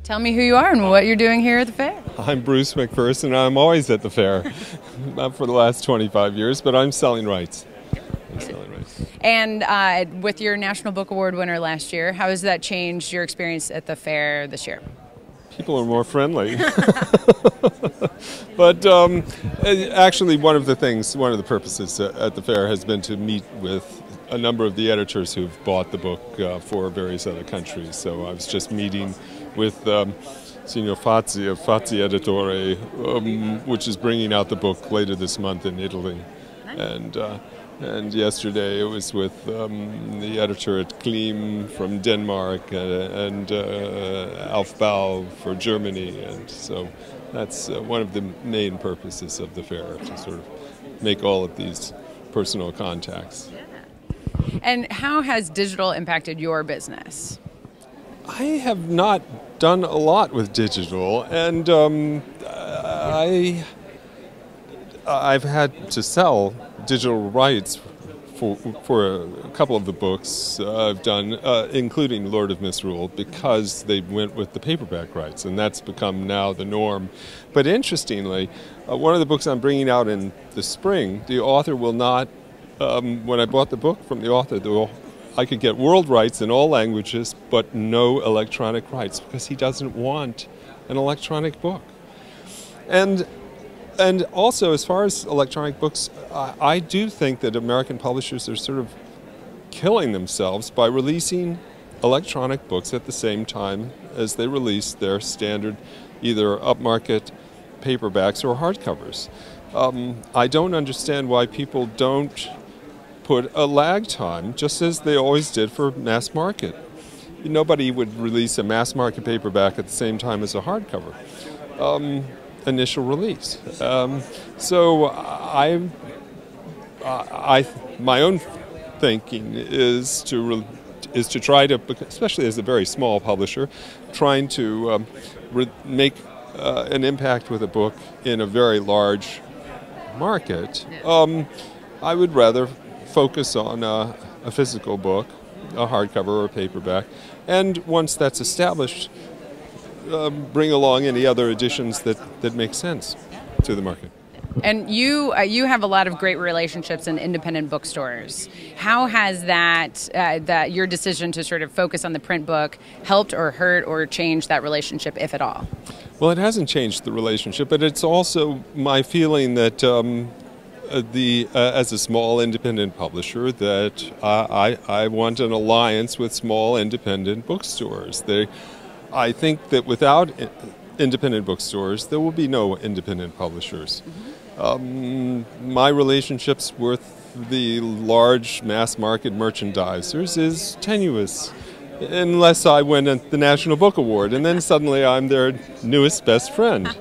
Tell me who you are and what you're doing here at the fair. I'm Bruce McPherson. I'm always at the fair, not for the last 25 years, but I'm selling rights. And with your National Book Award winner last year, how has that changed your experience at the fair this year? People are more friendly. But actually one of the purposes at the fair has been to meet with a number of the editors who've bought the book for various other countries. So I was just meeting with Signor Fazzi of Fazzi Editore, which is bringing out the book later this month in Italy. And yesterday it was with the editor at Klim from Denmark and Alf Bau for Germany. And so that's one of the main purposes of the fair, to sort of make all of these personal contacts. And how has digital impacted your business? I have not done a lot with digital, and I've had to sell digital rights for a couple of the books I've done, including Lord of Misrule, because they went with the paperback rights, and that's become now the norm. But interestingly, one of the books I'm bringing out in the spring, the author will not, when I bought the book from the author, I could get world rights in all languages, but no electronic rights, because he doesn't want an electronic book. And also, as far as electronic books, I do think that American publishers are sort of killing themselves by releasing electronic books at the same time as they release their standard either upmarket paperbacks or hardcovers. I don't understand why people don't put a lag time, just as they always did for mass market. Nobody would release a mass market paperback at the same time as a hardcover. Initial release. So my own thinking is to try to, especially as a very small publisher, trying to make an impact with a book in a very large market. I would rather focus on a physical book, a hardcover or a paperback, and once that's established, bring along any other additions that make sense to the market. And you have a lot of great relationships in independent bookstores. How has that your decision to sort of focus on the print book helped or hurt or changed that relationship, if at all? Well, it hasn't changed the relationship, but it's also my feeling that as a small independent publisher, that I want an alliance with small independent bookstores. I think that without independent bookstores, there will be no independent publishers. My relationships with the large mass market merchandisers is tenuous, unless I win the National Book Award, and then suddenly I'm their newest best friend.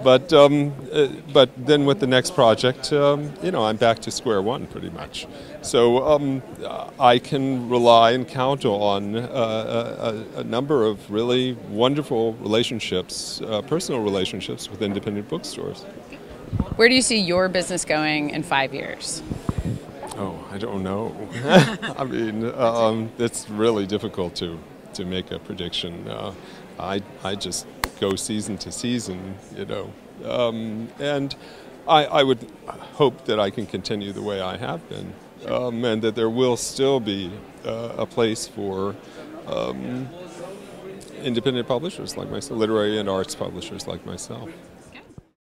But then with the next project, I'm back to square one pretty much. So I can rely and count on a number of really wonderful relationships, personal relationships with independent bookstores. Where do you see your business going in 5 years? Oh, I don't know. I mean, it's really difficult to make a prediction. I just go season to season, and I would hope that I can continue the way I have been, and that there will still be a place for independent publishers like myself, literary and arts publishers like myself.